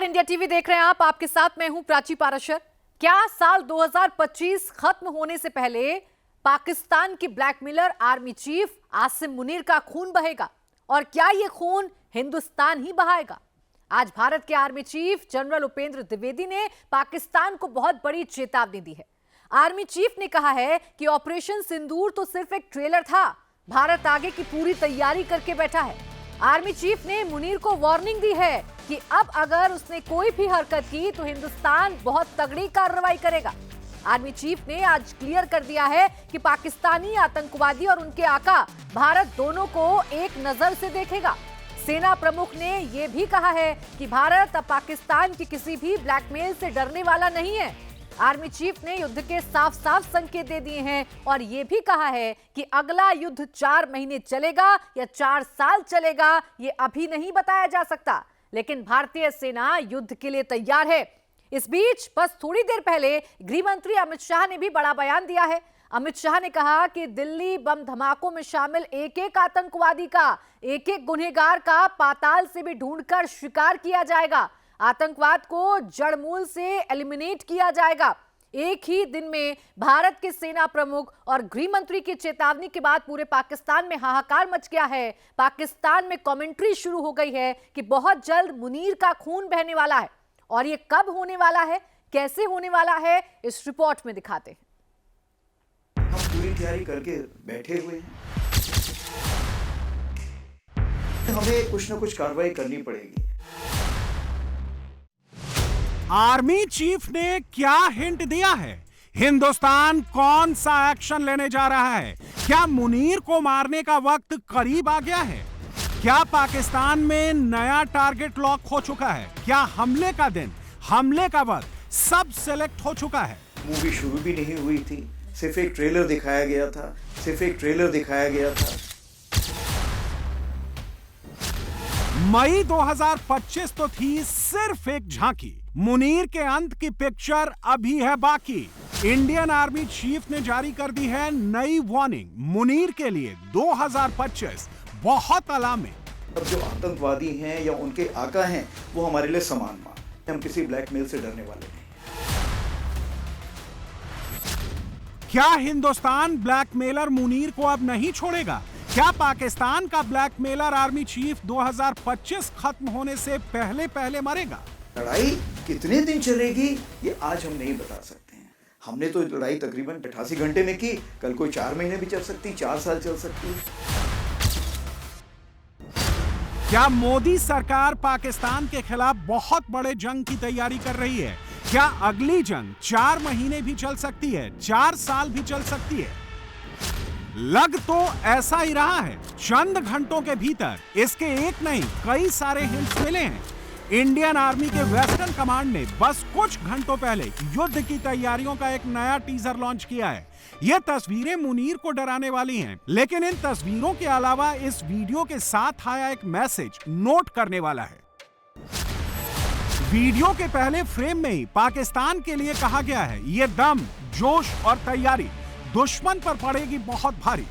नमस्कार, India TV देख रहे हैं आप। आपके साथ मैं हूं प्राची पाराशर। क्या साल 2025 खत्म होने से पहले पाकिस्तान की blackmailer army chief Asim Munir का खून बहेगा? और क्या यह खून हिंदुस्तान ही बहाएगा? आज भारत के army chief general Upendra Dwivedi ने पाकिस्तान को बहुत बड़ी चेतावनी दी है। आर्मी चीफ ने कहा है कि ऑपरेशन सिंदूर तो सिर्फ एक ट्रेलर था, भारत आगे की पूरी तैयारी करके बैठा है। आर्मी चीफ ने मुनीर को वार्निंग दी है कि अब अगर उसने कोई भी हरकत की तो हिंदुस्तान बहुत तगड़ी कार्रवाई करेगा। आर्मी चीफ ने आज क्लियर कर दिया है कि पाकिस्तानी आतंकवादी और उनके आका भारत दोनों को एक नजर से देखेगा। सेना प्रमुख ने यह भी कहा है कि भारत अब पाकिस्तान की किसी भी ब्लैकमेल से डरने वाला नहीं है। आर्मी चीफ ने युद्ध के साफ साफ संकेत दे दिए हैं और यह भी कहा है कि अगला युद्ध 4 महीने चलेगा या 4 साल चलेगा, यह अभी नहीं बताया जा सकता, लेकिन भारतीय सेना युद्ध के लिए तैयार है। इस बीच बस थोड़ी देर पहले गृह मंत्री अमित शाह ने भी बड़ा बयान दिया है। अमित शाह ने कहा कि दिल्ली बम धमाकों में शामिल एक एक आतंकवादी का, एक एक गुनहगार का पाताल से भी ढूंढकर शिकार किया जाएगा। आतंकवाद को जड़मूल से एलिमिनेट किया जाएगा। एक ही दिन में भारत के सेना प्रमुख और गृह मंत्री की चेतावनी के बाद पूरे पाकिस्तान में हाहाकार मच गया है। पाकिस्तान में कमेंट्री शुरू हो गई है कि बहुत जल्द मुनीर का खून बहने वाला है। और ये कब होने वाला है, कैसे होने वाला है, इस रिपोर्ट में दिखाते हैं। हम पूरी तैयारी करके बैठे हुए हैं। हमें कुछ ना कुछ कार्रवाई करनी पड़ेगी। आर्मी चीफ ने क्या हिंट दिया है? हिंदुस्तान कौन सा एक्शन लेने जा रहा है? क्या मुनीर को मारने का वक्त करीब आ गया है? क्या पाकिस्तान में नया टारगेट लॉक हो चुका है? क्या हमले का दिन, हमले का वक्त सब सेलेक्ट हो चुका है? मूवी शुरू भी नहीं हुई थी, सिर्फ एक ट्रेलर दिखाया गया था, सिर्फ एक ट्रेलर दिखाया गया था। मई 2025 तो थी सिर्फ एक झांकी। मुनीर के अंत की पिक्चर अभी है बाकी। इंडियन आर्मी चीफ ने जारी कर दी है नई वार्निंग। मुनीर के लिए 2025 बहुत अलार्मिंग। अब जो आतंकवादी हैं या उनके आका हैं वो हमारे लिए समान मान, हम किसी ब्लैकमेल से डरने वाले नहीं। क्या हिंदुस्तान ब्लैकमेलर मुनीर को अब नहीं छोड़ेगा? क्या पाकिस्तान का ब्लैकमेलर आर्मी चीफ 2025 खत्म होने से पहले पहले मरेगा? लड़ाई कितने दिन चलेगी ये आज हम नहीं बता सकते हैं। हमने तो लड़ाई तकरीबन 88 घंटे में की, कल कोई 4 महीने भी चल सकती, 4 साल चल सकती। क्या मोदी सरकार पाकिस्तान के खिलाफ बहुत बड़े जंग की तैयारी कर रही है? क्या अगली जंग 4 महीने भी चल सकती है, 4 साल भी चल सकती है? लग तो ऐसा ही रहा है। चंद घंटों के भीतर इसके एक नहीं कई सारे हिंट्स मिले हैं। इंडियन आर्मी के वेस्टर्न कमांड ने बस कुछ घंटों पहले युद्ध की तैयारियों का एक नया टीजर लॉन्च किया है। ये तस्वीरें मुनीर को डराने वाली हैं, लेकिन इन तस्वीरों के अलावा इस वीडियो के साथ आया एक मैसेज नोट करने वाला है। वीडियो के पहले फ्रेम में ही पाकिस्तान के लिए कहा गया है, ये दम, जोश और तैयारी दुश्मन पर पड़ेगी बहुत भारी।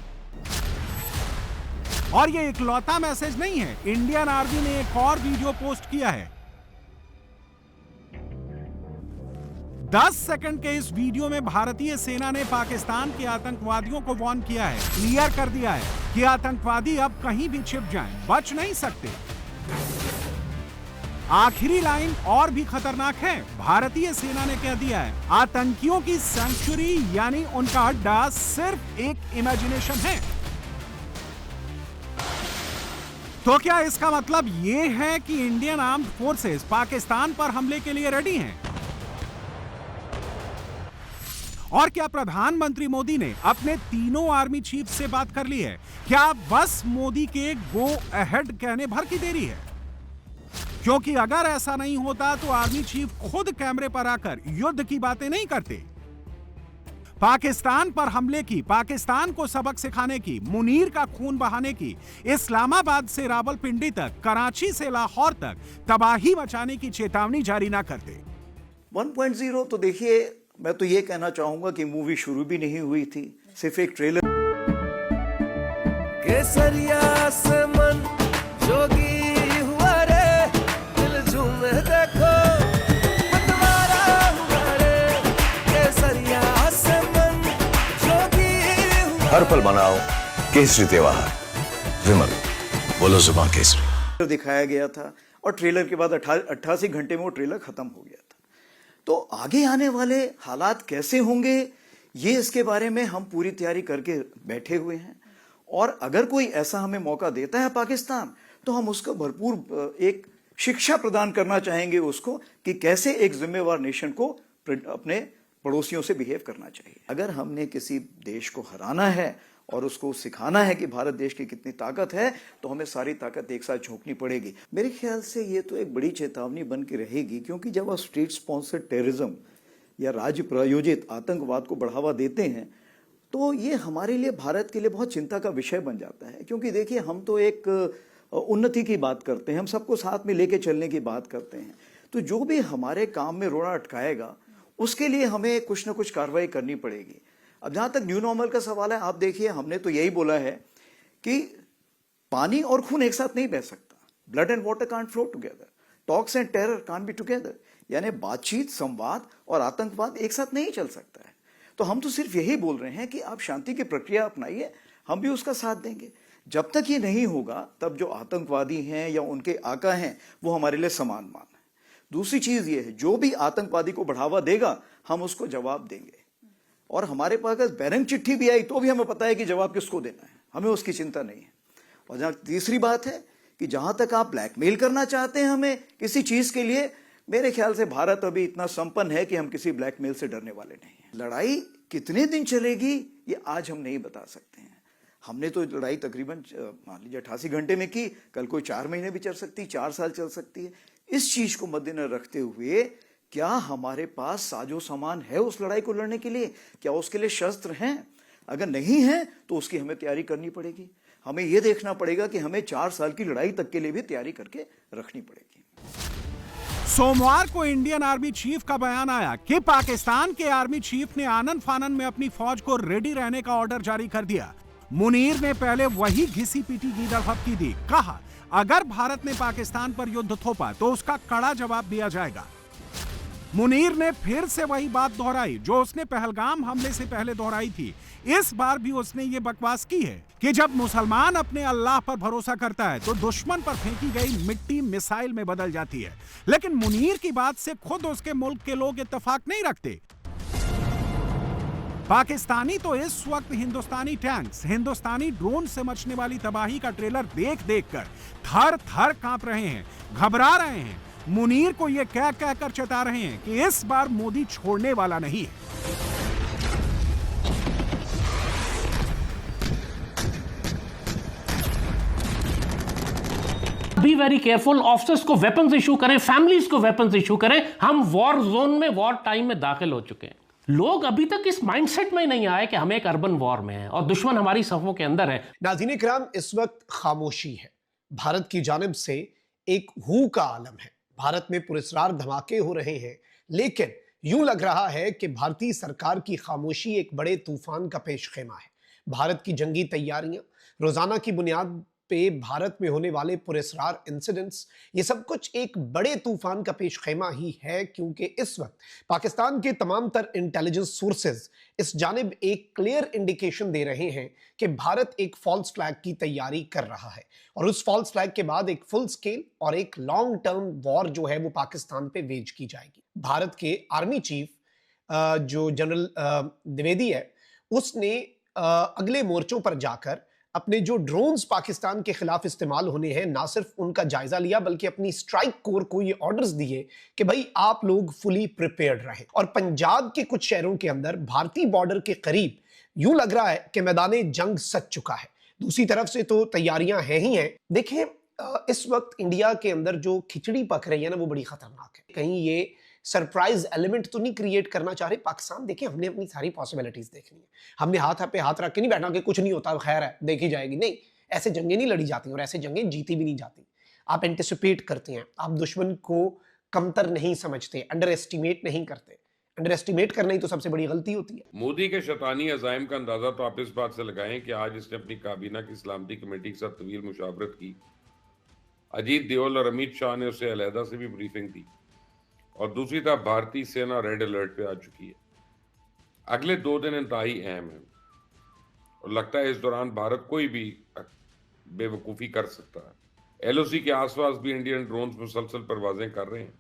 और ये इकलौता मैसेज नहीं है। इंडियन आर्मी ने एक और वीडियो पोस्ट किया है। 10 सेकंड के इस वीडियो में भारतीय सेना ने पाकिस्तान के आतंकवादियों को वार्न किया है, क्लियर कर दिया है कि आतंकवादी अब कहीं भी छिप जाएं, बच नहीं सकते। आखिरी लाइन और भी खतरनाक है। भारतीय सेना ने कह दिया है, आतंकियों की सेंचुरी यानी उनका अड्डा सिर्फ एक इमेजिनेशन है। तो क्या इसका मतलब यह है कि इंडियन आर्म्ड फोर्सेस पाकिस्तान पर हमले के लिए रेडी हैं? और क्या प्रधानमंत्री मोदी ने अपने तीनों आर्मी चीफ से बात कर ली है? क्या बस मोदी के गो अहेड कहने भर की देरी है? क्योंकि अगर ऐसा नहीं होता तो आर्मी चीफ खुद कैमरे पर आकर युद्ध की बातें नहीं करते। पाकिस्तान पर हमले की, पाकिस्तान को सबक सिखाने की, मुनीर का खून बहाने की, इस्लामाबाद से रावलपिंडी तक, कराची से लाहौर तक तबाही मचाने की चेतावनी जारी ना करते। 1.0 तो देखिए, मैं तो ये कहना चाहूंगा कि मूवी शुरू भी नहीं हुई थी, सिर्फ एक ट्रेलर। केसरिया से मन जोगी हुआ रे, दिल झूमे देखो। हर पल मनाओ केसरी त्योहार। विमल, बोलो जुबान केसरी। दिखाया गया था और ट्रेलर के बाद 88 घंटे में वो ट्रेलर खत्म हो गया था। तो आगे आने वाले हालात कैसे होंगे, ये इसके बारे में हम पूरी तैयारी करके बैठे हुए हैं। और अगर कोई ऐसा हमें मौका देता है पाकिस्तान, तो हम उसको भरपूर एक शिक्षा प्रदान करना चाहेंगे उसको कि कैसे एक जिम्मेवार नेशन को अपने पड़ोसियों से बिहेव करना चाहिए। अगर हमने किसी देश को हराना है और उसको सिखाना है कि भारत देश की कितनी ताकत है, तो हमें सारी ताकत एक साथ झोंकनी पड़ेगी। मेरे ख्याल से ये तो एक बड़ी चेतावनी बन के रहेगी, क्योंकि जब आप स्टेट स्पॉन्सर्ड टेररिज्म या राज्य प्रायोजित आतंकवाद को बढ़ावा देते हैं, तो ये हमारे लिए, भारत के लिए बहुत चिंता का विषय बन जाता है। क्योंकि देखिए, हम तो एक उन्नति की बात करते हैं, हम सबको साथ में लेके चलने की बात करते हैं। तो जो भी हमारे काम में रोड़ा अटकाएगा, उसके लिए हमें कुछ ना कुछ कार्रवाई करनी पड़ेगी। अब जहां तक न्यू नॉर्मल का सवाल है, आप देखिए, हमने तो यही बोला है कि पानी और खून एक साथ नहीं बह सकता। Blood and water can't flow together, talks and terror can't be together. यानी बातचीत, संवाद और आतंकवाद एक साथ नहीं चल सकता है। तो हम तो सिर्फ यही बोल रहे हैं कि आप शांति की प्रक्रिया अपनाइए, हम भी उसका साथ देंगे। जब तक ये नहीं होगा, तब जो आतंकवादी हैं या उनके आका हैं, वो हमारे लिए समान मान है। दूसरी चीज ये है, जो भी आतंकवादी को बढ़ावा देगा, हम उसको जवाब देंगे। और हमारे पास अगर बैरंग चिट्ठी भी आई, तो भी हमें पता है कि जवाब किसको देना है, हमें उसकी चिंता नहीं है। और जहां तीसरी बात है कि जहां तक आप ब्लैकमेल करना चाहते हैं हमें किसी चीज के लिए, मेरे ख्याल से भारत अभी इतना संपन्न है कि हम किसी ब्लैकमेल से डरने वाले नहीं हैं। लड़ाई कितने दिन चलेगी, ये आज हम नहीं बता सकते हैं। हमने तो लड़ाई तकरीबन मान लीजिए 88 घंटे में की, कल कोई 4 महीने भी चल सकती है, 4 साल चल सकती है। इस चीज को मद्देनजर रखते हुए, क्या हमारे पास साजो सामान है उस लड़ाई को लड़ने के लिए? क्या उसके लिए शस्त्र हैं? अगर नहीं है, तो उसकी हमें तैयारी करनी पड़ेगी। हमें यह देखना पड़ेगा कि हमें 4 साल की लड़ाई तक के लिए भी तैयारी करके रखनी पड़ेगी। सोमवार को इंडियन आर्मी चीफ का बयान आया कि पाकिस्तान के आर्मी चीफ ने आनन फानन में अपनी फौज को रेडी रहने का ऑर्डर जारी कर दिया। मुनीर ने पहले वही घिसी पीटी गीदड़ फटकी दी। कहा, अगर भारत ने पाकिस्तान पर युद्ध थोपा तो उसका कड़ा जवाब दिया जाएगा। मुनीर ने फिर से वही बात दोहराई जो उसने पहलगाम हमले से पहले दोहराई थी। इस बार भी उसने ये बकवास की है कि जब मुसलमान अपने अल्लाह पर भरोसा करता है तो दुश्मन पर फेंकी गई मिट्टी मिसाइल में बदल जाती है। लेकिन मुनीर की बात से खुद उसके मुल्क के लोग इत्तेफाक नहीं रखते। पाकिस्तानी तो इस वक्त हिंदुस्तानी टैंक्स, हिंदुस्तानी ड्रोन से मचने वाली तबाही का ट्रेलर देख देखकर थर थर कांप रहे हैं, घबरा रहे हैं। मुनीर को यह कह कहकर चेता रहे हैं कि इस बार मोदी छोड़ने वाला नहीं है। बी वेरी केयरफुल, ऑफिसर्स को वेपन्स इशू करें, फैमिलीज को वेपन्स इशू करें। हम वॉर जोन में, वॉर टाइम में दाखिल हो चुके हैं। लोग अभी तक इस माइंडसेट में नहीं आए कि हम एक अर्बन वॉर में हैं और दुश्मन हमारी सफ़ों के अंदर है। नाज़रीन किराम, इस वक्त खामोशी है। भारत की जानिब से एक हू का आलम है। भारत में पुरस्कार धमाके हो रहे हैं, लेकिन यूं लग रहा है कि भारतीय सरकार की खामोशी एक बड़े तूफान का पेशखेमा है। भारत की जंगी तैयारियां, रोजाना की बुनियाद पे भारत में होने वाले पुरस्कार इंसिडेंट्स, ये सब कुछ एक बड़े तूफान का पेशखेमा ही है, क्योंकि इस वक्त पाकिस्तान के तमाम तर इंटेलिजेंस सोर्सेज इस जानिब एक क्लियर इंडिकेशन दे रहे हैं कि भारत एक फॉल्स फ्लैग की तैयारी कर रहा है और उस फॉल्स फ्लैग के बाद एक फुल स्केल और एक लॉन्ग टर्म वॉर जो है वो पाकिस्तान पे वेज की जाएगी। भारत के आर्मी चीफ जो जनरल द्विवेदी है, उसने अगले मोर्चों पर जाकर अपने जो ड्रोन्स पाकिस्तान के खिलाफ इस्तेमाल होने हैं, ना सिर्फ उनका जायजा लिया, बल्कि अपनी स्ट्राइक कोर को ये ऑर्डर्स दिए कि भाई आप लोग फुली प्रिपेयर्ड रहें। और पंजाब के कुछ शहरों के अंदर भारतीय बॉर्डर के करीब यूं लग रहा है कि मैदाने जंग सज चुका है। दूसरी तरफ से तो तैयारियां हैं ही हैं। देखें, इस वक्त इंडिया के अंदर जो खिचड़ी पक रही है ना, वो बड़ी खतरनाक है। कहीं ये सरप्राइज एलिमेंट तो नहीं क्रिएट करना चाह रहे पाकिस्तान। देखिए, हमने अपनी सारी पॉसिबिलिटीज देखनी है। हमने हाथ पे हाथ रख के नहीं बैठना कि कुछ नहीं होता, खैर है, देखी जाएगी। नहीं, ऐसे जंगें नहीं लड़ी जाती और ऐसे जंगें जीती भी नहीं जाती। आप एंटिसिपेट करते हैं, आप दुश्मन को कमतर नहीं समझते, अंडर एस्टिमेट नहीं करते। अंडर एस्टिमेट करना ही तो सबसे बड़ी गलती होती है। मोदी के शैतानी अज़ाइम का अंदाजा तो आप इस बात से लगाएं कि आज इसने अपनी काबीना की सलामती कमेटी के साथ तवील मुशावरत की। अजीत देओल और अमित शाह ने उसे अलहदा से भी ब्रीफिंग दी और दूसरी तरफ भारतीय सेना रेड अलर्ट पे आ चुकी है। अगले 2 दिन इंतहाई अहम है। और लगता है इस दौरान भारत कोई भी बेवकूफ़ी कर सकता है। एलओसी के आसपास भी इंडियन ड्रोन्स मुसलसल परवाजें कर रहे हैं।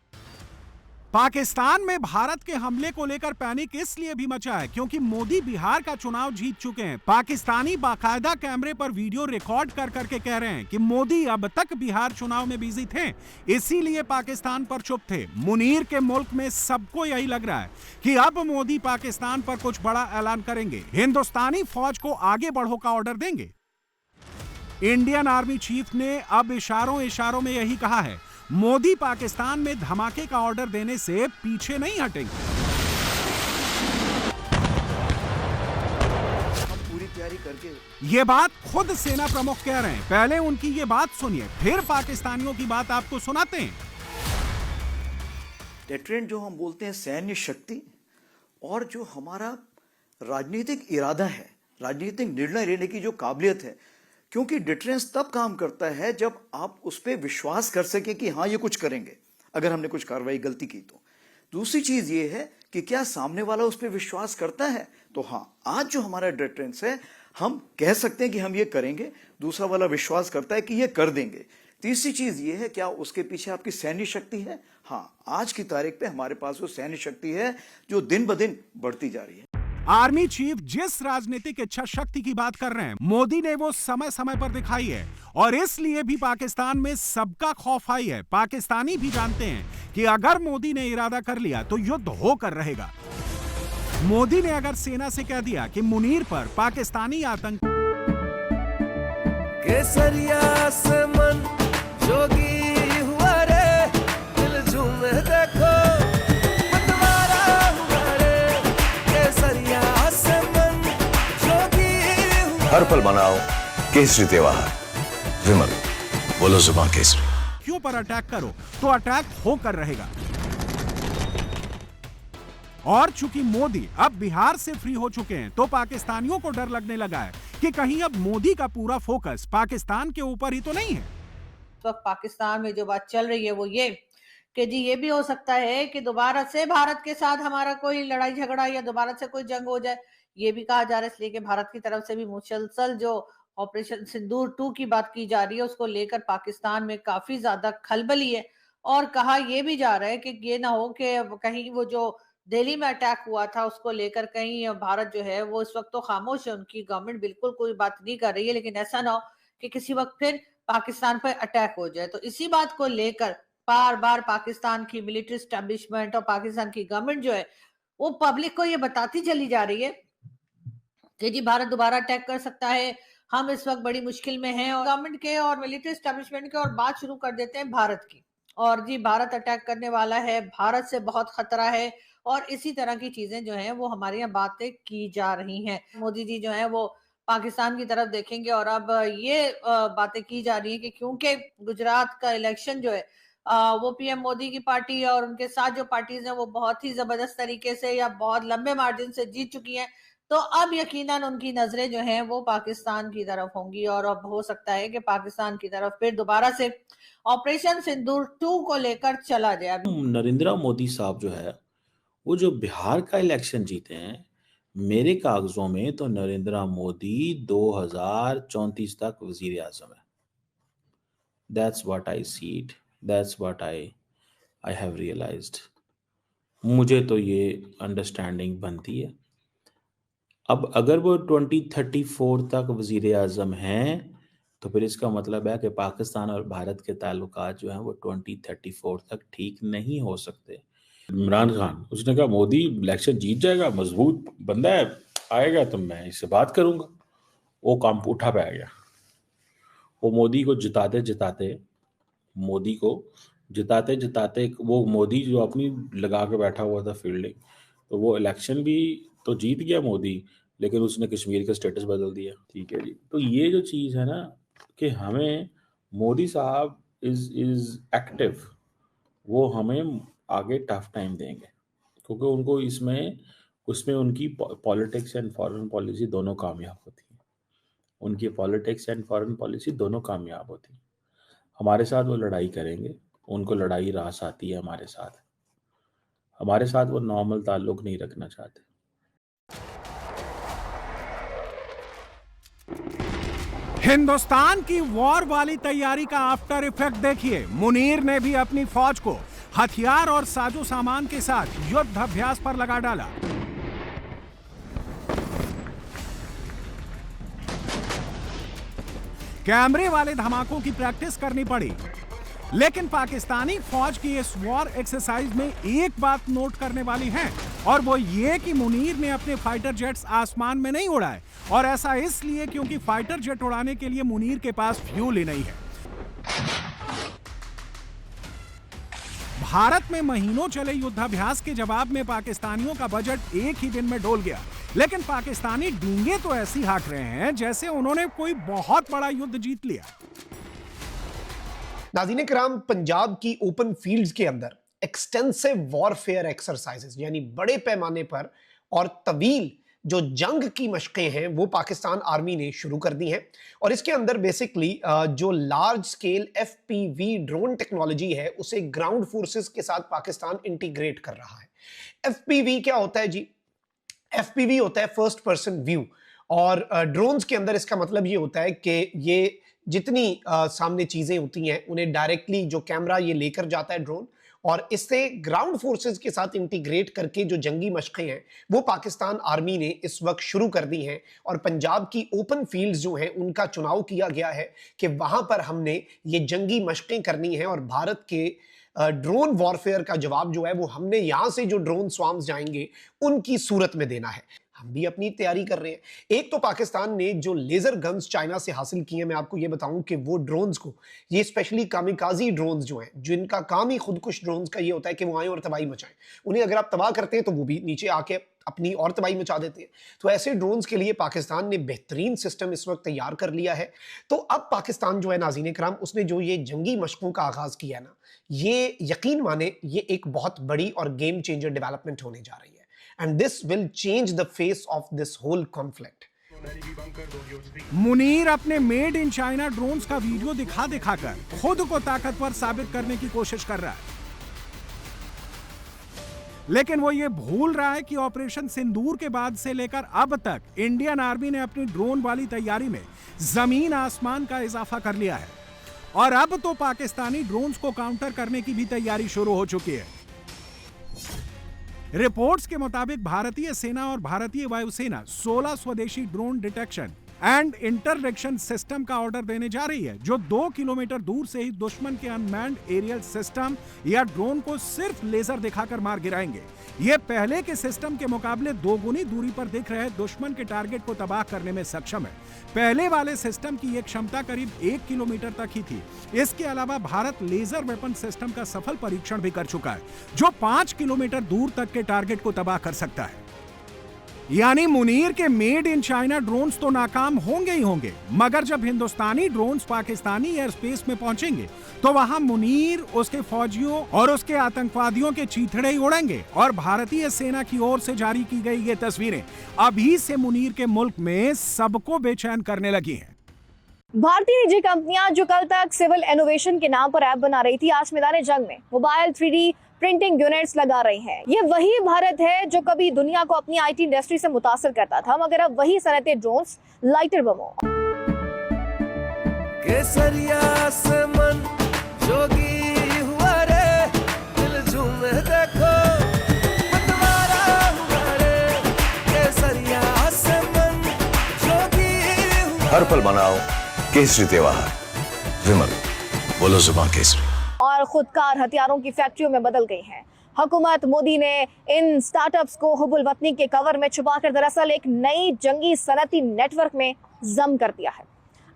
पाकिस्तान में भारत के हमले को लेकर पैनिक इसलिए भी मचा है क्योंकि मोदी बिहार का चुनाव जीत चुके हैं। पाकिस्तानी बाकायदा कैमरे पर वीडियो रिकॉर्ड कर करके कह रहे हैं कि मोदी अब तक बिहार चुनाव में बिजी थे, इसीलिए पाकिस्तान पर चुप थे। मुनीर के मुल्क में सबको यही लग रहा है कि अब मोदी पाकिस्तान पर कुछ बड़ा ऐलान करेंगे, हिंदुस्तानी फौज को आगे बढ़ो का ऑर्डर देंगे। इंडियन आर्मी चीफ ने अब इशारों इशारों में यही कहा है, मोदी पाकिस्तान में धमाके का ऑर्डर देने से पीछे नहीं हटेंगे। हम पूरी तैयारी करके ये बात खुद सेना प्रमुख कह रहे हैं। पहले उनकी ये बात सुनिए, फिर पाकिस्तानियों की बात आपको सुनाते हैं। डेटरेंट जो हम बोलते हैं सैन्य शक्ति, और जो हमारा राजनीतिक इरादा है, राजनीतिक निर्णय लेने की जो काबिलियत है, क्योंकि डिटरेंस तब काम करता है जब आप उस पर विश्वास कर सके कि हाँ ये कुछ करेंगे अगर हमने कुछ कार्रवाई गलती की तो। दूसरी चीज ये है कि क्या सामने वाला उस पर विश्वास करता है, तो हाँ आज जो हमारा डिटरेंस है हम कह सकते हैं कि हम ये करेंगे, दूसरा वाला विश्वास करता है कि ये कर देंगे। तीसरी चीज ये है क्या उसके पीछे आपकी सैन्य शक्ति है। हाँ आज की तारीख पे हमारे पास वो सैन्य शक्ति है जो दिन ब दिन बढ़ती जा रही है। आर्मी चीफ जिस राजनीतिक इच्छा शक्ति की बात कर रहे हैं, मोदी ने वो समय समय पर दिखाई है और इसलिए भी पाकिस्तान में सबका खौफ आई है। पाकिस्तानी भी जानते हैं कि अगर मोदी ने इरादा कर लिया तो युद्ध होकर रहेगा। मोदी ने अगर सेना से कह दिया कि मुनीर पर पाकिस्तानी आतंक केसरिया से मन जोगी हुआ रे, दिल झूमे देखो मतवारा हुआ रे, केसरिया से मन जोगी हुआ। हर पल मनाओ केसरी त्योहार। विमल, बोलो जुबान केसरी। क्यों पर अटैक करो तो अटैक होकर रहेगा। और चूंकि मोदी अब बिहार से फ्री हो चुके हैं तो पाकिस्तानियों को डर लगने लगा है कि कहीं अब मोदी का पूरा फोकस पाकिस्तान के ऊपर ही तो नहीं है। तो पाकिस्तान में जो बात चल रही है वो ये कि जी ये भी हो सकता है कि दोबारा से भारत के साथ हमारा कोई लड़ाई झगड़ा या दोबारा से कोई जंग हो जाए, ये भी कहा जा रहा है। इसलिए कि भारत की तरफ से भी मुसलसल जो ऑपरेशन सिंदूर 2 की बात की जा रही है उसको लेकर पाकिस्तान में काफी ज्यादा खलबली है। और कहा यह भी जा रहा है कि ये ना हो कि कहीं वो जो दिल्ली में अटैक हुआ था उसको लेकर कहीं भारत जो है वो इस वक्त तो खामोश है, उनकी गवर्नमेंट बिल्कुल कोई बात नहीं कर रही है, लेकिन ऐसा ना हो कि किसी वक्त फिर पाकिस्तान पर अटैक हो जाए। तो इसी बात को लेकर बार बार पाकिस्तान की मिलिट्री एस्टेब्लिशमेंट और पाकिस्तान की गवर्नमेंट जो है वो पब्लिक को ये बताती चली जा रही है कि जी भारत दोबारा अटैक कर सकता है, हम इस वक्त बड़ी मुश्किल में हैं। और गवर्नमेंट के और मिलिट्री एस्टेब्लिशमेंट के और बात शुरू कर देते हैं भारत की, और जी भारत अटैक करने वाला है, भारत से बहुत खतरा है, और इसी तरह की चीजें जो हैं वो हमारे यहाँ बातें की जा रही हैं। मोदी जी जो है वो पाकिस्तान की तरफ देखेंगे और अब ये बातें की जा रही है कि क्योंकि गुजरात का इलेक्शन जो है वो पीएम मोदी की पार्टी और उनके साथ जो पार्टीज हैं वो बहुत ही जबरदस्त तरीके से या बहुत लंबे मार्जिन से जीत चुकी हैं, तो अब यकीनन उनकी नजरें जो हैं वो पाकिस्तान की तरफ होंगी और अब हो सकता है कि पाकिस्तान की तरफ फिर दोबारा से ऑपरेशन सिंदूर 2 को लेकर चला जाए। नरेंद्र मोदी साहब जो है वो जो बिहार का इलेक्शन जीते हैं, मेरे कागजों में तो नरेंद्र मोदी 2034 तक वजीर आजम है। That's what I see it, that's what I have realised. मुझे तो ये अंडरस्टैंडिंग बनती है। अब अगर वो 2034 तक वजीर आजम हैं तो फिर इसका मतलब है कि पाकिस्तान और भारत के ताल्लुकात जो हैं वो 2034 तक ठीक नहीं हो सकते। इमरान खान उसने कहा मोदी इलेक्शन जीत जाएगा, मजबूत बंदा है, आएगा तो मैं इससे बात करूंगा। वो काम उठा पाया गया। वो मोदी को जिताते जिताते वो मोदी जो अपनी लगा के बैठा हुआ था फील्डिंग, तो वो इलेक्शन भी तो जीत गया मोदी, लेकिन उसने कश्मीर का स्टेटस बदल दिया। ठीक है जी, तो ये जो चीज़ है ना कि हमें मोदी साहब इज एक्टिव, वो हमें आगे टफ टाइम देंगे क्योंकि उनको उसमें उनकी पॉलिटिक्स एंड फॉरेन पॉलिसी दोनों कामयाब होती है। उनकी पॉलिटिक्स एंड फॉरेन पॉलिसी दोनों कामयाब होती है। हमारे साथ वो लड़ाई करेंगे, उनको लड़ाई रास आती है हमारे साथ वो नॉर्मल ताल्लुक नहीं रखना चाहते। हिंदुस्तान की वॉर वाली तैयारी का आफ्टर इफेक्ट देखिए। मुनीर ने भी अपनी फौज को हथियार और साजो सामान के साथ युद्ध अभ्यास पर लगा डाला। कैमरे वाले धमाकों की प्रैक्टिस करनी पड़ी, लेकिन पाकिस्तानी फौज की इस वॉर एक्सरसाइज में एक बात नोट करने वाली है, और वो ये कि मुनीर ने अपने फाइटर जेट्स आसमान में नहीं उड़ाए, और ऐसा इसलिए क्योंकि फाइटर जेट उड़ाने के लिए मुनीर के पास फ्यूल ही नहीं है। भारत में महीनों चले युद्धाभ्यास के जवाब में पाकिस्तानियों का बजट एक ही दिन में डोल गया, लेकिन पाकिस्तानी डींगे तो ऐसी हाँक रहे हैं जैसे उन्होंने कोई बहुत बड़ा युद्ध जीत लिया। नाज़रीन किराम, पंजाब की ओपन फील्ड्स के अंदर एक्सटेंसिव वॉरफेयर एक्सरसाइजेस यानी बड़े पैमाने पर और तवील जो जंग की मशकें हैं वो पाकिस्तान आर्मी ने शुरू कर दी हैं, और इसके अंदर बेसिकली जो large scale FPV drone technology है उसे ग्राउंड फोर्सेस के साथ पाकिस्तान इंटीग्रेट कर रहा है। FPV क्या होता है जी? FPV होता है फर्स्ट पर्सन व्यू, और ड्रोन्स के अंदर इसका मतलब ये होता है कि ये जितनी सामने चीजें होती हैं उन्हें डायरेक्टली जो कैमरा ये लेकर जाता है ड्रोन, और इससे ग्राउंड फोर्सेस के साथ इंटीग्रेट करके जो जंगी मशकें हैं वो पाकिस्तान आर्मी ने इस वक्त शुरू कर दी हैं। और पंजाब की ओपन फील्ड्स जो हैं उनका चुनाव किया गया है कि वहां पर हमने ये जंगी मशकें करनी है, और भारत के ड्रोन वॉरफेयर का जवाब जो है वो हमने यहां से जो ड्रोन स्वार्म्स जाएंगे उनकी सूरत में देना है। हम भी अपनी तैयारी कर रहे हैं। एक तो पाकिस्तान ने जो लेजर गन्स चाइना से हासिल किए हैं, मैं आपको ये बताऊं कि वो ड्रोन्स को, ये स्पेशली कामिकाजी ड्रोन्स जो हैं, जिनका काम ही खुदकुश ड्रोन्स का ये होता है कि वो आए और तबाही मचाएं, उन्हें अगर आप तबाह करते हैं तो वो भी नीचे आके अपनी और तबाही मचा देते हैं। तो ऐसे ड्रोन्स के लिए पाकिस्तान ने बेहतरीन सिस्टम इस वक्त तैयार कर लिया है। तो अब पाकिस्तान जो है नाज़रीन किराम, उसने जो ये जंगी मशकों का आगाज किया है ना, ये यकीन माने ये एक बहुत बड़ी और गेम चेंजर डेवलपमेंट होने जा रही है, and this will change the face of this whole conflict. Munir अपने मेड इन चाइना ड्रोन्स का वीडियो दिखा दिखाकर खुद को ताकतवर साबित करने की कोशिश कर रहा है, लेकिन वो ये भूल रहा है कि ऑपरेशन सिंदूर के बाद से लेकर अब तक इंडियन आर्मी ने अपनी ड्रोन वाली तैयारी में जमीन आसमान का इजाफा कर लिया है, और अब तो पाकिस्तानी ड्रोन्स को काउंटर करने की भी तैयारी शुरू हो चुकी है। रिपोर्ट्स के मुताबिक भारतीय सेना और भारतीय वायुसेना 16 स्वदेशी drone detection and interdiction system का ऑर्डर देने जा रही है, जो 2 किलोमीटर दूर से ही दुश्मन के अनमैन्ड एरियल सिस्टम या ड्रोन को सिर्फ लेजर दिखाकर मार गिराएंगे। ये पहले के सिस्टम के मुकाबले 2 गुनी दूरी पर दिख रहे दुश्मन के टारगेट को तबाह करने में सक्षम है। पहले वाले सिस्टम की एक क्षमता करीब 1 किलोमीटर तक ही थी। इसके अलावा भारत लेजर वेपन सिस्टम का सफल परीक्षण भी कर चुका है, जो 5 किलोमीटर दूर तक के टारगेट को तबाह कर सकता है। यानी मुनीर के मेड इन चाइना ड्रोन्स तो नाकाम होंगे ही होंगे, मगर जब हिंदुस्तानी ड्रोन्स पाकिस्तानी एयर स्पेस में पहुंचेंगे तो वहां मुनीर, उसके फौजियों और उसके आतंकवादियों के चीथड़े ही उड़ेंगे। और भारतीय सेना की ओर से जारी की गई ये तस्वीरें अभी से मुनीर के मुल्क में सबको बेचैन करने लगी हैं। भारतीय निजी कंपनियां जो कल तक सिविल इनोवेशन के नाम पर ऐप बना रही थी, आज मैदान जंग में मोबाइल 3D प्रिंटिंग यूनिट्स लगा रही हैं। ये वही भारत है जो कभी दुनिया को अपनी IT इंडस्ट्री से मुतासिर करता था, मगर अब वही सनअते ड्रोन्स, लाइटर बमों, केसरिया से मन जोगी हुआ रे, दिल झूमे देखो मतवारा हुआ रे, केसरिया से मन जोगी हुआ। हर पल मनाओ केसरी त्योहार, विमल बोलो जुबान केसरी। और खुदकार हथियारों की फैक्ट्रियों में बदल गई हैं। हुकूमत मोदी ने इन स्टार्टअप्स को हुबुल वतनी के कवर में छुपाकर दरअसल एक नई जंगी सनअती नेटवर्क में जम कर दिया है।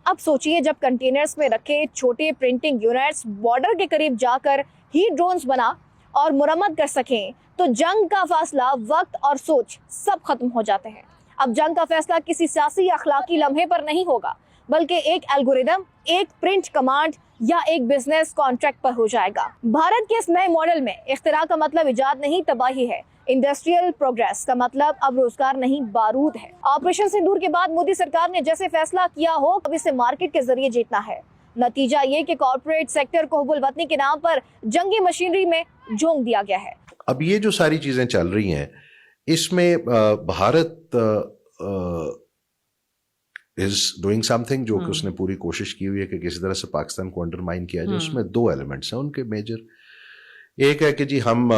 अब सोचिए, जब कंटेनर्स में रखे छोटे प्रिंटिंग यूनिट्स बॉर्डर के करीब जाकर ही ड्रोन्स बना और मुरम्मत कर सकें, तो जंग का फासला, वक्त और सोच सब खत्म हो जाते हैं। अब जंग का फैसला किसी सियासी या अखलाकी लम्हे पर नहीं होगा, बल्कि एक एल्गोरिदम, एक प्रिंट कमांड या एक बिजनेस कॉन्ट्रैक्ट पर हो जाएगा। भारत के इस नए मॉडल में इख्तिरा का मतलब इजाद नहीं, तबाही है। इंडस्ट्रियल प्रोग्रेस का मतलब अब रोजगार नहीं, बारूद है। ऑपरेशन सिंदूर के बाद मोदी सरकार ने जैसे फैसला किया हो, अब इसे मार्केट के जरिए जीतना है। नतीजा ये कि कॉर्पोरेट सेक्टर को हुबुल वतनी के नाम पर जंगी मशीनरी में झोंक दिया गया है। अब ये जो सारी चीजें चल रही हैं, इसमें भारत इज डूइंग समथिंग, जो कि उसने पूरी कोशिश की हुई है कि किसी तरह से पाकिस्तान को अंडरमाइन किया जाए। उसमें दो एलिमेंट्स हैं उनके मेजर। एक है कि जी हम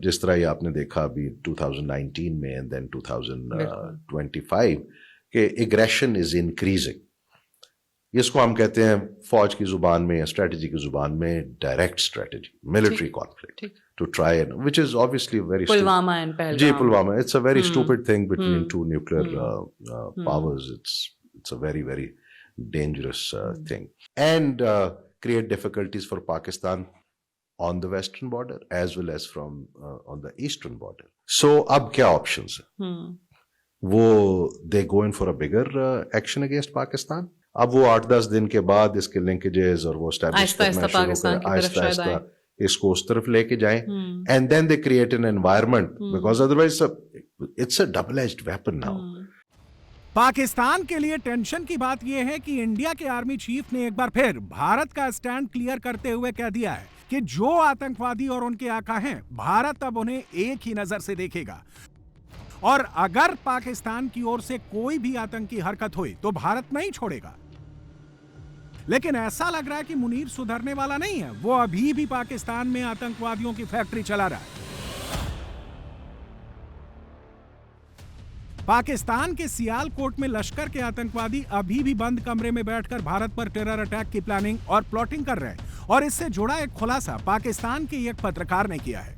जिस तरह ये आपने देखा अभी 2019 में एंड देन 2025 के एग्रेशन इज इंक्रीजिंग। इसको हम कहते हैं फौज की जुबान में या स्ट्रेटजी की जुबान में direct strategy, military conflict to try and which is obviously very Pulwama and Pahalgam. जी, Pulwama, it's a very stupid thing between two nuclear powers. It's a very, very dangerous thing, and create difficulties for Pakistan on the western border as well as from on the eastern border. So, अब क्या options हैं? वो they go in for a bigger action against Pakistan. अब वो 8-10 दिन के बाद इसके linkages और वो establish करना शुरू करें, आहिस्ता-आहिस्ता इसको उस तरफ लेके जाएं, and then they create an environment because otherwise it's a double-edged weapon now. Pakistan के लिए टेंशन की बात यह है कि इंडिया के आर्मी चीफ ने एक बार फिर भारत का स्टैंड क्लियर करते हुए कह दिया है कि जो आतंकवादी और उनके आका हैं, भारत अब उन्हें एक ही नजर से देखेगा और अगर पाकिस्तान की ओर से कोई भी आतंकी हरकत हुई तो भारत नहीं छोड़ेगा। लेकिन ऐसा लग रहा है कि मुनीर सुधरने वाला नहीं है। वो अभी भी पाकिस्तान में आतंकवादियों की फैक्ट्री चला रहा है। पाकिस्तान के सियालकोट में लश्कर के आतंकवादी अभी भी बंद कमरे में बैठकर भारत पर टेरर अटैक की प्लानिंग और प्लॉटिंग कर रहे हैं और इससे जुड़ा एक खुलासा पाकिस्तान के एक पत्रकार ने किया है।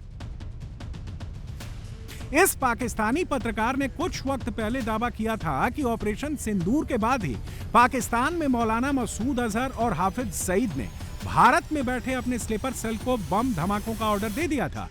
इस पाकिस्तानी पत्रकार ने कुछ वक्त पहले दावा किया था कि ऑपरेशन सिंदूर के बाद ही पाकिस्तान में मौलाना मसूद अजहर और हाफिज सईद ने भारत में बैठे अपने स्लीपर सेल को बम धमाकों का ऑर्डर दे दिया था।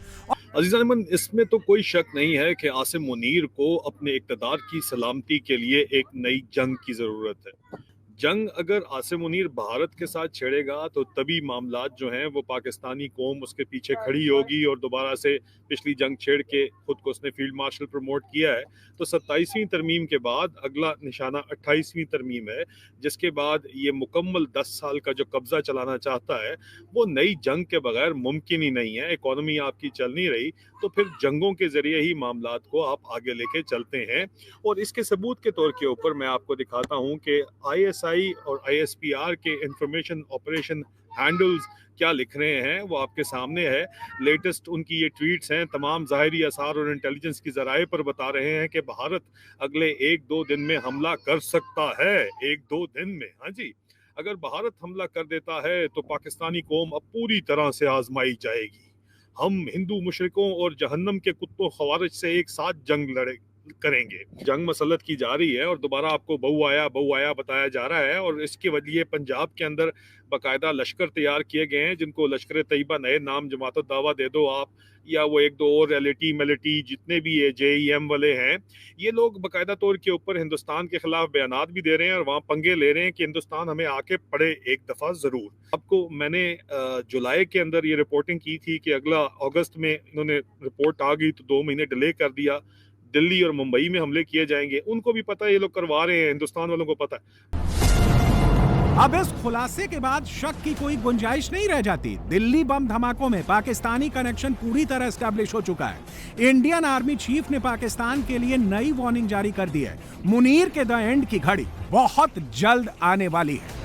अजीज़ान, इसमें तो कोई शक नहीं है कि आसिम मुनीर को अपने इक़्तिदार की सलामती के लिए एक नई जंग की ज़रूरत है। जंग अगर आसिम मुनीर भारत के साथ छेड़ेगा तो तभी मामलात जो हैं वो पाकिस्तानी कौम उसके पीछे खड़ी होगी और दोबारा से पिछली जंग छेड़ के खुद को उसने फील्ड मार्शल प्रमोट किया है। तो 27वीं तरमीम के बाद अगला निशाना 28वीं तरमीम है, जिसके बाद ये मुकम्मल 10 साल का जो कब्जा चलाना चाहता है वो नई जंग के बगैर मुमकिन ही नहीं है। इकॉनमी आपकी चल नहीं रही तो फिर जंगों के जरिए ही मामलात को आप आगे लेके चलते हैं। और इसके सबूत के तौर के ऊपर मैं आपको दिखाता हूँ कि ISI और ISPR के इंफॉर्मेशन ऑपरेशन हैंडल्स क्या लिख रहे हैं वो आपके सामने है। लेटेस्ट उनकी ये ट्वीट्स हैं, तमाम ज़ाहिरी आसार और इंटेलिजेंस की ज़राए पर बता रहे हैं कि भारत अगले 1-2 दिन में हमला कर सकता है। 1-2 दिन में, हाँ जी, अगर भारत हमला कर देता है तो पाकिस्तानी कौम अब पूरी तरह से आजमाई जाएगी। हम हिंदू मुशरिकों और जहन्नम के कुत्तों खवारिज से एक साथ जंग करेंगे। जंग मसलत की जा रही है और दोबारा आपको बहु आया बताया जा रहा है और इसके वजह पंजाब के अंदर बाकायदा लश्कर तैयार किए गए हैं जिनको लश्कर तैयबा, नए नाम जमात दावा दे दो आप, या वो 1-2 और एलिटी जितने भी ये JEM वाले हैं, ये लोग बाकायदा तौर के ऊपर हिंदुस्तान के खिलाफ बयानात भी दे रहे हैं और वहाँ पंगे ले रहे हैं कि हिंदुस्तान हमें आके पड़े एक दफ़ा ज़रूर। आपको मैंने जुलाई के अंदर ये रिपोर्टिंग की थी कि अगला अगस्त में इन्होंने रिपोर्ट आ गई तो 2 महीने डिले कर दिया। दिल्ली और मुंबई में हमले किए जाएंगे, उनको भी पता है ये लोग करवा रहे हैं, हिंदुस्तान वालों को पता है। अब इस खुलासे के बाद शक की कोई गुंजाइश नहीं रह जाती। दिल्ली बम धमाकों में पाकिस्तानी कनेक्शन पूरी तरह एस्टैब्लिश हो चुका है। इंडियन आर्मी चीफ ने पाकिस्तान के लिए नई वार्निंग जारी कर दी है। मुनीर के द एंड की घड़ी बहुत जल्द आने वाली है।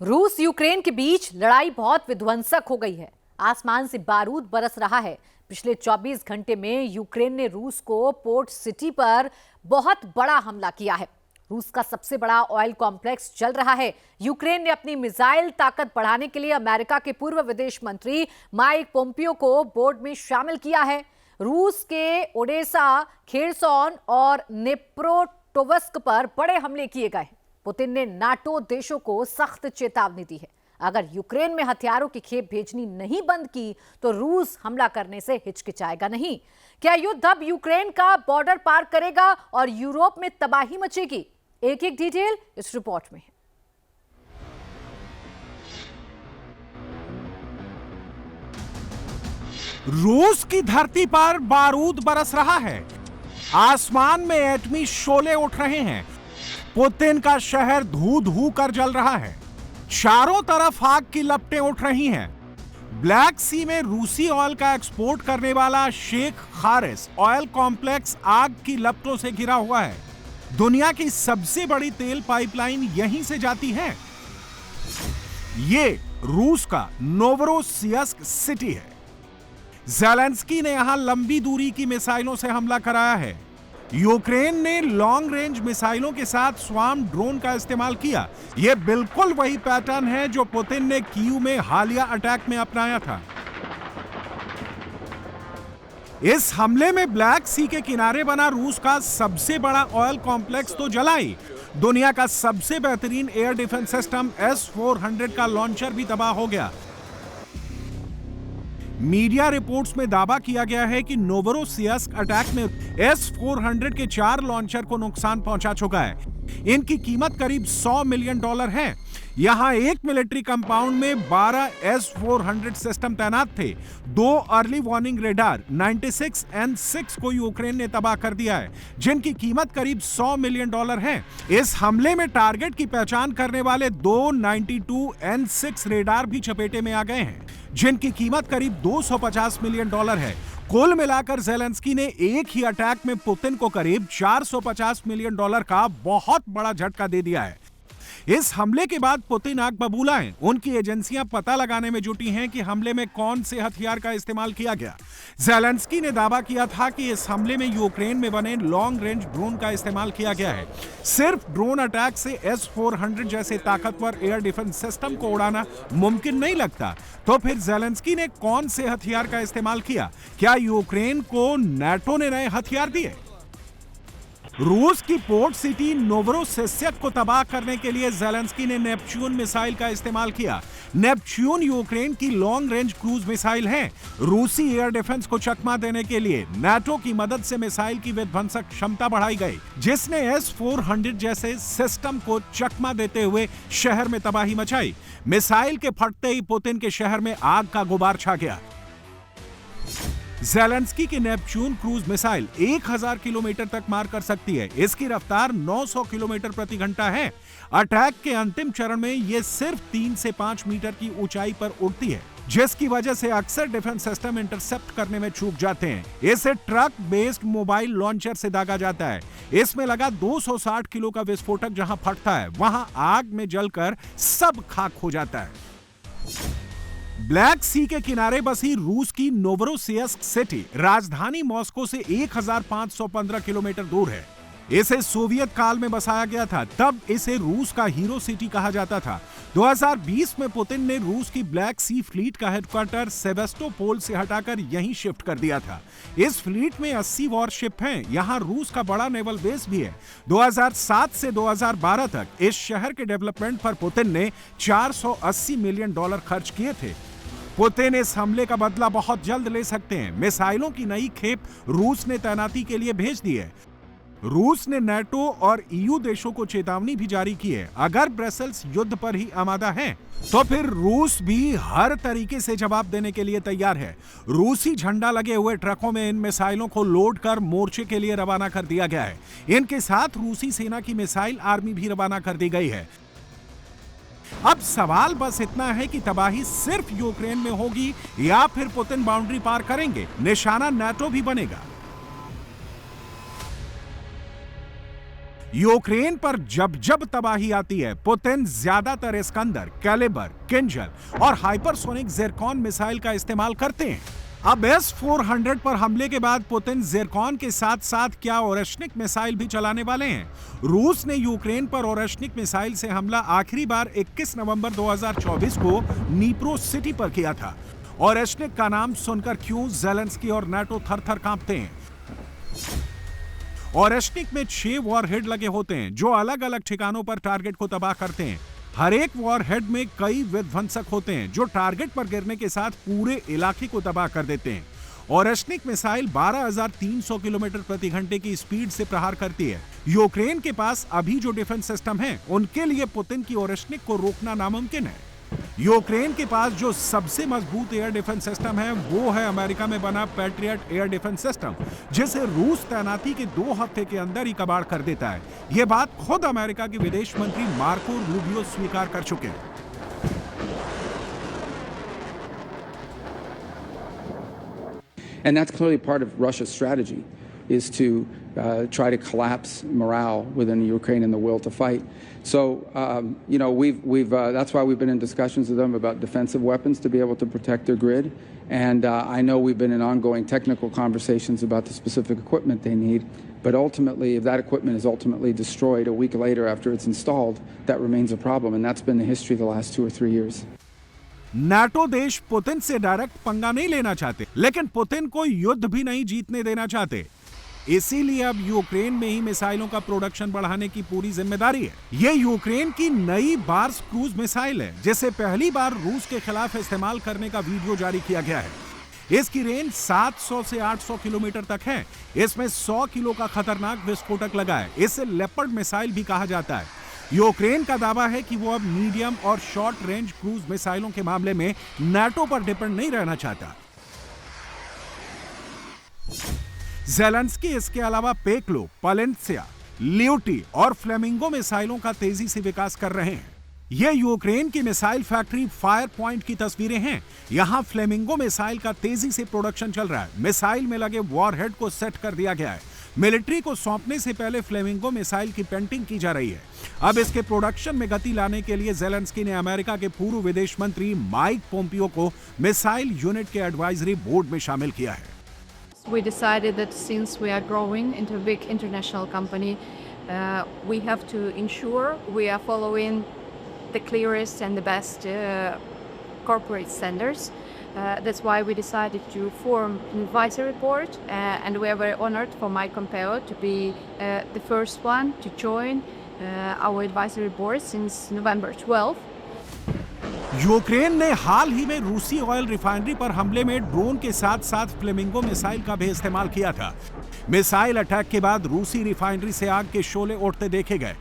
रूस यूक्रेन के बीच लड़ाई बहुत विध्वंसक हो गई है। आसमान से बारूद बरस रहा है। पिछले 24 घंटे में यूक्रेन ने रूस को पोर्ट सिटी पर बहुत बड़ा हमला किया है। रूस का सबसे बड़ा ऑयल कॉम्प्लेक्स जल रहा है। यूक्रेन ने अपनी मिसाइल ताकत बढ़ाने के लिए अमेरिका के पूर्व विदेश मंत्री माइक पोम्पियो को बोर्ड में शामिल किया है। रूस के ओडेसा, खेरसॉन और नेप्रोटोवस्क पर बड़े हमले किए गए। पुतिन ने नाटो देशों को सख्त चेतावनी दी है। अगर यूक्रेन में हथियारों की खेप भेजनी नहीं बंद की तो रूस हमला करने से हिचकिचाएगा नहीं। क्या युद्ध अब यूक्रेन का बॉर्डर पार करेगा और यूरोप में तबाही मचेगी? एक एक डिटेल इस रिपोर्ट में है। रूस की धरती पर बारूद बरस रहा है। आसमान में एटमी शोले उठ रहे हैं। पुतिन का शहर धू धू कर जल रहा है। चारों तरफ आग की लपटें उठ रही हैं। ब्लैक सी में रूसी ऑयल का एक्सपोर्ट करने वाला शेख खारिस ऑयल कॉम्प्लेक्स आग की लपटों से घिरा हुआ है। दुनिया की सबसे बड़ी तेल पाइपलाइन यहीं से जाती है। ये रूस का नोवरोसियस्क सिटी है। ज़ेलेंस्की ने यहां लंबी दूरी की मिसाइलों से हमला कराया है। यूक्रेन ने लॉन्ग रेंज मिसाइलों के साथ स्वार्म ड्रोन का इस्तेमाल किया। यह बिल्कुल वही पैटर्न है जो पुतिन ने कीव में हालिया अटैक में अपनाया था। इस हमले में ब्लैक सी के किनारे बना रूस का सबसे बड़ा ऑयल कॉम्प्लेक्स तो जला ही, दुनिया का सबसे बेहतरीन एयर डिफेंस सिस्टम S-400 का लॉन्चर भी तबाह हो गया। मीडिया रिपोर्ट्स में दावा किया गया है कि नोवरोसियस्क अटैक में S-400 के 4 लॉन्चर को नुकसान पहुंचा चुका है। इनकी कीमत करीब $100 मिलियन है। यहां एक मिलिट्री कंपाउंड में 12 S-400 सिस्टम तैनात थे। 2 अर्ली वार्निंग रेडार 96N6 को यूक्रेन ने तबाह कर दिया है, जिनकी कीमत करीब $100 मिलियन है। इस हमले में टारगेट की पहचान करने वाले 2 92N6 रेडार भी चपेटे में आ गए हैं, जिनकी कीमत करीब $250 मिलियन है। कुल मिलाकर ज़ेलेंस्की ने एक ही अटैक में पुतिन को करीब $450 मिलियन का बहुत बड़ा झटका दे दिया है। इस हमले के बाद पुतिन आग बबूला हैं। उनकी एजेंसियां पता लगाने में जुटी हैं कि हमले में कौन से हथियार का इस्तेमाल किया गया। ज़ेलेंस्की ने दावा किया था कि इस हमले में यूक्रेन में बने लॉन्ग रेंज ड्रोन का इस्तेमाल किया गया है। सिर्फ ड्रोन अटैक से S-400 जैसे ताकतवर एयर डिफेंस सिस्टम को उड़ाना मुमकिन नहीं लगता। तो फिर ज़ेलेंस्की ने कौन से हथियार का इस्तेमाल किया? क्या यूक्रेन को नाटो ने नए हथियार दिए? रूस की पोर्ट सिटी नोवरोसियस्क को तबाह करने के लिए ज़ेलेंस्की ने नेपच्यून मिसाइल का इस्तेमाल किया। नेपच्यून यूक्रेन की लॉन्ग रेंज क्रूज मिसाइल है। रूसी एयर डिफेंस को चकमा देने के लिए नाटो की मदद से मिसाइल की विध्वंसक क्षमता बढ़ाई गई, जिसने S-400 जैसे सिस्टम को चकमा देते हुए शहर में तबाही मचाई। मिसाइल के फटते ही पुतिन के शहर में आग का गुबार छा गया। ज़ेलेंस्की की नेपच्यून क्रूज मिसाइल 1000 किलोमीटर तक मार कर सकती है। इसकी रफ्तार 900 किलोमीटर प्रति घंटा है। अटैक के अंतिम चरण में यह सिर्फ 3 से 5 मीटर की ऊंचाई पर उड़ती है, जिसकी वजह से अक्सर डिफेंस सिस्टम इंटरसेप्ट करने में चूक जाते हैं। इसे ट्रक बेस्ड मोबाइल लॉन्चर से दागा जाता है। इसमें लगा 260 किलो का विस्फोटक जहां फटता है, वहां आग में जलकर सब खाक हो जाता है। ब्लैक सी के किनारे बसी रूस की नोवरोसियस्क सिटी राजधानी मॉस्को से 1515 किलोमीटर दूर है। इसे सोवियत काल में बसाया गया था, तब इसे रूस का हीरो सिटी कहा जाता था। 2020 में पुतिन ने रूस की ब्लैक सी फ्लीट का हेडक्वार्टर सेवेस्टोपोल से हटाकर यहीं शिफ्ट कर दिया था। इस फ्लीट में 80 वॉरशिप हैं। यहां रूस का बड़ा नेवल बेस भी है। 2007 से 2012 तक इस शहर के डेवलपमेंट पर पुतिन ने $480 मिलियन खर्च किए थे। पुतिन इस हमले का बदला बहुत जल्द ले सकते हैं। मिसाइलों की नई खेप रूस ने तैनाती के लिए भेज दी है। रूस ने नाटो और EU देशों को चेतावनी भी जारी की है। अगर ब्रसेल्स युद्ध पर ही आमादा है, तो फिर रूस भी हर तरीके से जवाब देने के लिए तैयार है। रूसी झंडा लगे हुए ट्रकों में इन मिसाइलों को लोड कर मोर्चे के लिए रवाना कर दिया गया है। इनके साथ रूसी सेना की मिसाइल आर्मी भी रवाना कर दी गई है। अब सवाल बस इतना है कि तबाही सिर्फ यूक्रेन में होगी या फिर पुतिन बाउंड्री पार करेंगे, निशाना नाटो भी बनेगा। यूक्रेन पर जब जब तबाही आती है, पुतिन ज्यादातर इस्कंदर, कैलिबर, किंजल और हाइपरसोनिक ज़िरकॉन मिसाइल का इस्तेमाल करते हैं। अब S-400 पर हमले के बाद पुतिन ज़िरकॉन के साथ साथ क्या ओरेश्निक मिसाइल भी चलाने वाले हैं? रूस ने यूक्रेन पर ओरेश्निक मिसाइल से हमला आखिरी बार 21 नवंबर 2024 को नीप्रो सिटी पर किया था। ओरेश्निक का नाम सुनकर क्यों ज़ेलेंस्की और नाटो थर-थर कांपते हैं? ओरेश्निक में 6 वॉरहेड लगे होते हैं, जो अलग अलग ठिकानों पर टारगेट को तबाह करते हैं। हर एक वॉरहेड में कई विध्वंसक होते हैं, जो टारगेट पर गिरने के साथ पूरे इलाके को तबाह कर देते हैं। ओरेश्निक मिसाइल 12,300 किलोमीटर प्रति घंटे की स्पीड से प्रहार करती है। यूक्रेन के पास अभी जो डिफेंस सिस्टम है, उनके लिए पुतिन की ओरेश्निक को रोकना नामुमकिन है। यूक्रेन के पास जो सबसे मजबूत एयर डिफेंस सिस्टम है, वो है अमेरिका में बना पैट्रियट एयर डिफेंस सिस्टम, जिसे रूस तैनाती के 2 हफ्ते के अंदर ही कबाड़ कर देता है। यह बात खुद अमेरिका के विदेश मंत्री मार्को रूबियो स्वीकार कर चुके हैं। And that's clearly part of Russia's strategy, is to try to collapse morale within Ukraine and the will to fight. So, that's why we've been in discussions with them about defensive weapons to be able to protect their grid. And I know we've been in ongoing technical conversations about the specific equipment they need. But ultimately, if that equipment is ultimately destroyed a week later after it's installed, that remains a problem. And that's been the history of the last 2 or 3 years. NATO देश Putin से direct पंगा नहीं लेना चाहते, लेकिन Putin को युद्ध भी नहीं जीतने देना चाहते। इसीलिए अब यूक्रेन में ही मिसाइलों का प्रोडक्शन बढ़ाने की पूरी जिम्मेदारी है। ये यूक्रेन की नई बार्स क्रूज मिसाइल है, जिसे पहली बार रूस के खिलाफ इस्तेमाल करने का वीडियो जारी किया गया है। इसकी रेंज 700 से 800 किलोमीटर तक है। इसमें 100 किलो का खतरनाक विस्फोटक लगा है। इसे लेपर्ड मिसाइल भी कहा जाता है। यूक्रेन का दावा है कि वो अब मीडियम और शॉर्ट रेंज क्रूज मिसाइलों के मामले में नाटो पर डिपेंड नहीं रहना चाहता। ज़ेलेंस्की इसके अलावा पेक्लो, पलेंत्सिया, ल्यूटी और फ्लेमिंगो मिसाइलों का तेजी से विकास कर रहे हैं। ये यूक्रेन की मिसाइल फैक्ट्री फायर पॉइंट की तस्वीरें हैं। यहां फ्लेमिंगो मिसाइल का तेजी से प्रोडक्शन चल रहा है। मिसाइल में लगे वॉरहेड को सेट कर दिया गया है। मिलिट्री को सौंपने से पहले फ्लेमिंगो मिसाइल की पेंटिंग की जा रही है। अब इसके प्रोडक्शन में गति लाने के लिए ज़ेलेंस्की ने अमेरिका के पूर्व विदेश मंत्री माइक पोम्पियो को मिसाइल यूनिट के एडवाइजरी बोर्ड में शामिल किया है। We decided that since we are growing into a big international company, we have to ensure we are following the clearest and the best corporate standards. That's why we decided to form an advisory board, and we are very honored for Mike Pompeo to be the first one to join our advisory board since November 12th. Ukraine ने हाल ही में रूसी oil refinery पर हमले में drone के साथ साथ flamingo missile का भी इस्तेमाल किया था। मिसाइल अटैक के बाद रूसी रिफाइनरी से आग के शोले उठते देखे गए।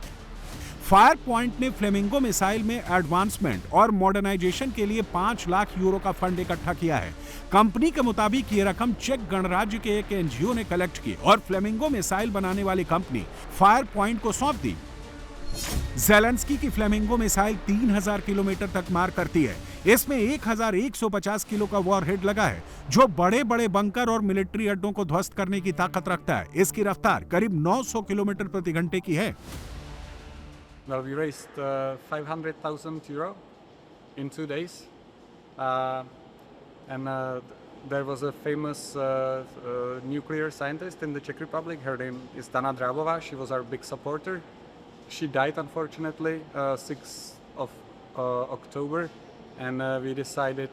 फायर पॉइंट ने फ्लेमिंगो मिसाइल में एडवांसमेंट और मॉडर्नाइजेशन के लिए 5 लाख यूरो का फंड इकट्ठा किया है। कंपनी के मुताबिक ये रकम चेक गणराज्य के एक एनजीओ ने कलेक्ट की और फ्लेमिंगो मिसाइल बनाने वाली कंपनी फायर पॉइंट को सौंप दी। ज़ेलेंस्की की फ्लेमिंगो मिसाइल 3000 किलोमीटर तक मार करती है। इसमें 1150 किलो का वॉरहेड लगा है, जो बड़े बड़े बंकर और मिलिट्री अड्डों को ध्वस्त करने की ताकत रखता है। इसकी रफ्तार करीब 900 किलोमीटर प्रति घंटे की है। Well, we raised 500,000 euro in 2 days, and there was a famous nuclear scientist in the Czech Republic. Her name is Dana Drabova. She was our big supporter. She died, unfortunately, 6th of October, and we decided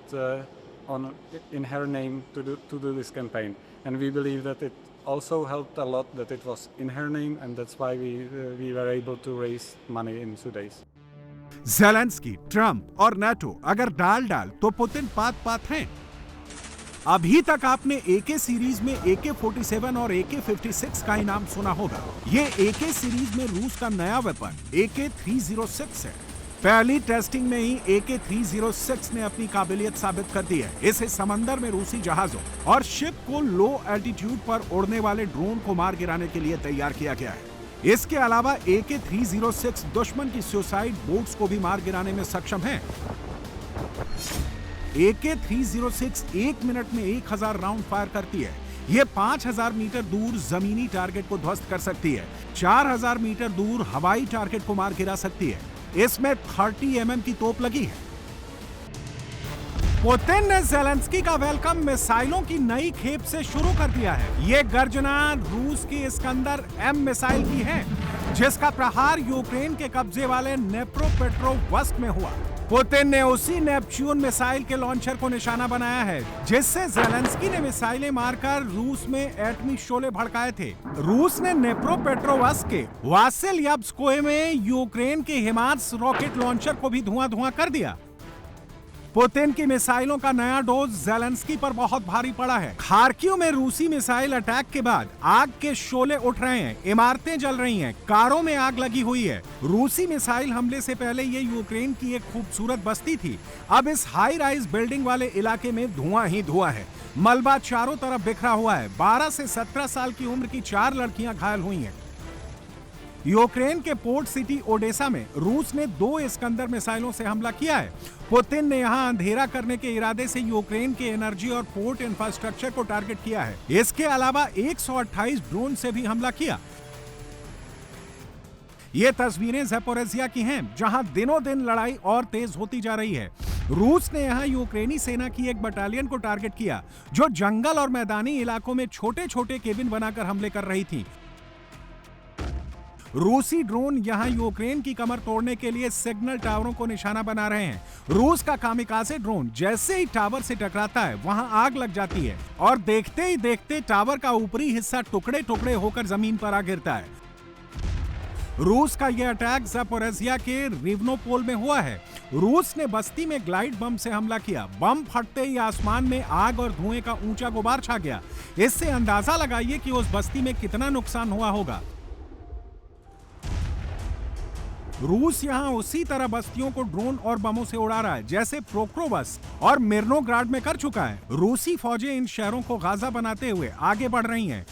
in her name to do this campaign. And we believe that it also helped a lot that it was in her name, and that's why we were able to raise money in 2 days. Zelensky, Trump और NATO अगर डाल तो Putin पात हैं। अभी तक आपने AK series में AK-47 और AK-56 का इनाम सुना होगा। ये AK सीरीज में रूस का नया वेपन AK-306 है। पहली टेस्टिंग में ही AK-306 ने अपनी काबिलियत साबित कर दी है। इसे समंदर में रूसी जहाजों और शिप को लो एल्टीट्यूड पर उड़ने वाले ड्रोन को मार गिराने के लिए तैयार किया गया है। इसके अलावा AK-306 दुश्मन की सुसाइड बोट्स को भी मार गिराने में सक्षम है। AK-306 1 मिनट में 1000 राउंड फायर करती है। यह 5000 मीटर दूर जमीनी टारगेट को ध्वस्त कर सकती है। 4000 मीटर दूर हवाई टारगेट को मार गिरा सकती है। इसमें 30 mm की तोप लगी है। पुतिन ने ज़ेलेंस्की का वेलकम मिसाइलों की नई खेप से शुरू कर दिया है। ये गर्जना रूस की इस्कंदर M मिसाइल की है, जिसका प्रहार यूक्रेन के कब्जे वाले नेप्रोपेट्रोवस्क में हुआ। पुतिन ने उसी नेपच्यून मिसाइल के लॉन्चर को निशाना बनाया है, जिससे ज़ेलेंस्की ने मिसाइलें मारकर रूस में एटमी शोले भड़काए थे। रूस ने नेप्रोपेट्रोवस्क के वासिल्यव्स्कोए में यूक्रेन के हिमार्स रॉकेट लॉन्चर को भी धुआं कर दिया। पुतिन की मिसाइलों का नया डोज ज़ेलेंस्की पर बहुत भारी पड़ा है। खार्किव में रूसी मिसाइल अटैक के बाद आग के शोले उठ रहे हैं, इमारतें जल रही हैं, कारों में आग लगी हुई है। रूसी मिसाइल हमले से पहले ये यूक्रेन की एक खूबसूरत बस्ती थी। अब इस हाई राइज बिल्डिंग वाले इलाके में धुआं ही धुआं है। मलबा चारों तरफ बिखरा हुआ है। 12 से 17 साल की उम्र की 4 लड़कियां घायल हुई हैं। यूक्रेन के पोर्ट सिटी ओडेसा में रूस ने 2 इस्कंदर मिसाइलों से हमला किया है। पुतिन ने यहां अंधेरा करने के इरादे से यूक्रेन के एनर्जी और पोर्ट इंफ्रास्ट्रक्चर को टारगेट किया है। इसके अलावा 128 ड्रोन से भी हमला किया। ये तस्वीरें ज़ैपोरिज़िया की हैं, जहां दिनों दिन लड़ाई और तेज होती जा रही है। रूस ने यहां यूक्रेनी सेना की एक बटालियन को टारगेट किया, जो जंगल और मैदानी इलाकों में छोटे छोटे केबिन बनाकर हमले कर रही थी। रूसी ड्रोन यहां यूक्रेन की कमर तोड़ने के लिए सिग्नल टावरों को निशाना बना रहे हैं। रूस का कामिकाज़े ड्रोन जैसे ही टावर से टकराता है, वहां आग लग जाती है और देखते ही देखते टावर का ऊपरी हिस्सा टुकड़े टुकड़े होकर जमीन पर आ गिरता है। रूस का यह अटैक ज़ैपोरिज़िया के रिवनोपोल में हुआ है। रूस ने बस्ती में ग्लाइड बम से हमला किया। बम फटते ही आसमान में आग और धुएं का ऊंचा गुबार छा गया। इससे अंदाजा लगाइए कि उस बस्ती में कितना नुकसान हुआ होगा। रूस यहां उसी तरह बस्तियों को ड्रोन और बमों से उड़ा रहा है, जैसे प्रोक्रोबस और मिर्नोग्राड में कर चुका है। रूसी फौजें इन शहरों को गाजा बनाते हुए आगे बढ़ रही हैं।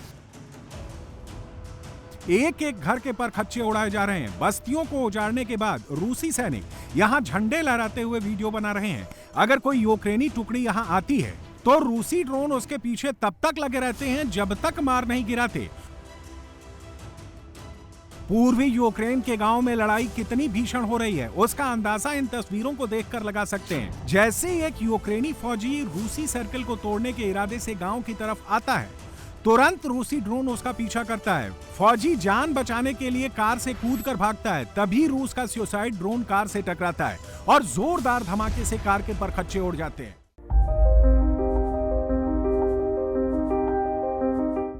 एक एक घर के पर खच्चे उड़ाए जा रहे हैं। बस्तियों को उजाड़ने के बाद रूसी सैनिक यहां झंडे लहराते हुए वीडियो बना रहे हैं। अगर कोई यूक्रेनी टुकड़ी यहां आती है तो रूसी ड्रोन उसके पीछे तब तक लगे रहते हैं जब तक मार नहीं गिराते। पूर्वी यूक्रेन के गांव में लड़ाई कितनी भीषण हो रही है, उसका अंदाजा इन तस्वीरों को देखकर लगा सकते हैं। जैसे ही एक यूक्रेनी फौजी रूसी सर्कल को तोड़ने के इरादे से गांव की तरफ आता है, तुरंत रूसी ड्रोन उसका पीछा करता है। फौजी जान बचाने के लिए कार से कूदकर भागता है, तभी रूस का सुसाइड ड्रोन कार से टकराता है और जोरदार धमाके से कार के परखच्चे उड़ जाते हैं।